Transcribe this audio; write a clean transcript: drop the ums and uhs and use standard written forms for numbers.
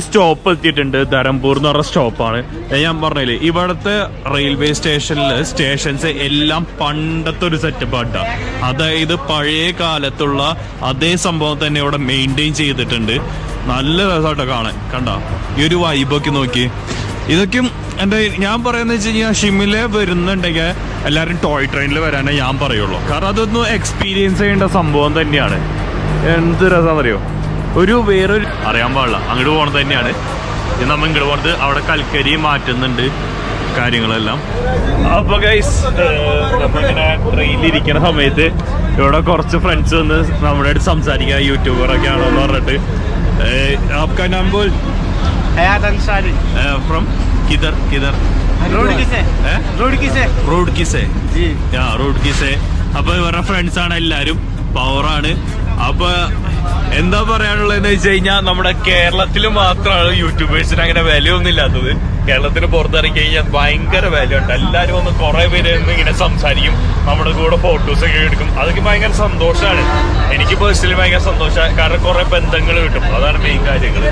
Stop എത്തിയിട്ടുണ്ട്. ധരംപൂർ എന്ന് പറഞ്ഞ സ്റ്റോപ്പാണ്. ഞാൻ പറഞ്ഞില്ലേ, ഇവിടുത്തെ റെയിൽവേ സ്റ്റേഷൻസ് എല്ലാം പണ്ടത്തെ ഒരു സെറ്റപ്പാട്ടാ. അതായത് പഴയ കാലത്തുള്ള അതേ സംഭവം തന്നെ ഇവിടെ മെയിൻറ്റെയിൻ ചെയ്തിട്ടുണ്ട്. നല്ല രസമായിട്ടോ കാണാൻ. കണ്ട ഈ ഒരു വൈബൊക്കെ നോക്കി. ഇതൊക്കെയും ഞാൻ പറയുന്നത് വെച്ച് കഴിഞ്ഞാൽ ഷിംല വരുന്നുണ്ടെങ്കിൽ എല്ലാവരും ടോയ് ട്രെയിനിൽ വരാനേ ഞാൻ പറയുള്ളൂ. കാരണം അതൊന്നും എക്സ്പീരിയൻസ് ചെയ്യേണ്ട സംഭവം തന്നെയാണ്. എന്ത് രസം അറിയോ, വേറൊരു അറിയാൻ പാടില്ല. അങ്ങോട്ട് പോകണത് തന്നെയാണ്. നമ്മൾ ഇങ്ങോട്ട് പോണത് അവിടെ കൽക്കരി മാറ്റുന്നുണ്ട് കാര്യങ്ങളെല്ലാം. അപ്പൊ ഗൈസ്, നമ്മളിങ്ങനെ ട്രെയിനിലിരിക്കുന്ന സമയത്ത് ഇവിടെ കുറച്ച് ഫ്രണ്ട്സ് വന്ന് നമ്മുടെ അടുത്ത് സംസാരിക്കുക. യൂട്യൂബറൊക്കെ ആണോ എന്ന് പറഞ്ഞിട്ട്. आपका नाम बोल? हयात अंसारी। फ्रॉम किधर रोडकी से जी। रोडकी से. അപ്പൊ ഇവരുടെ ഫ്രണ്ട്സ് ആണ്, എല്ലാരും പവറാണ്. അപ്പൊ എന്താ പറയാനുള്ളതെന്ന് വെച്ച് കഴിഞ്ഞാൽ നമ്മുടെ കേരളത്തിൽ മാത്രമാണ് യൂട്യൂബേഴ്സിന് അങ്ങനെ വിലയൊന്നും ഇല്ലാത്തത്. കേരളത്തിന് പുറത്തിറങ്ങി കഴിഞ്ഞാൽ ഭയങ്കര വിലയുണ്ട്. എല്ലാവരും ഒന്ന് കുറെ പേര് ഇങ്ങനെ സംസാരിക്കും, നമ്മുടെ കൂടെ ഫോട്ടോസൊക്കെ എടുക്കും. അതൊക്കെ ഭയങ്കര സന്തോഷമാണ്. എനിക്ക് പേഴ്സണലി ഭയങ്കര സന്തോഷമാണ്. കാരണം കുറെ ബന്ധങ്ങൾ കിട്ടും. അതാണ് മെയിൻ കാര്യങ്ങൾ.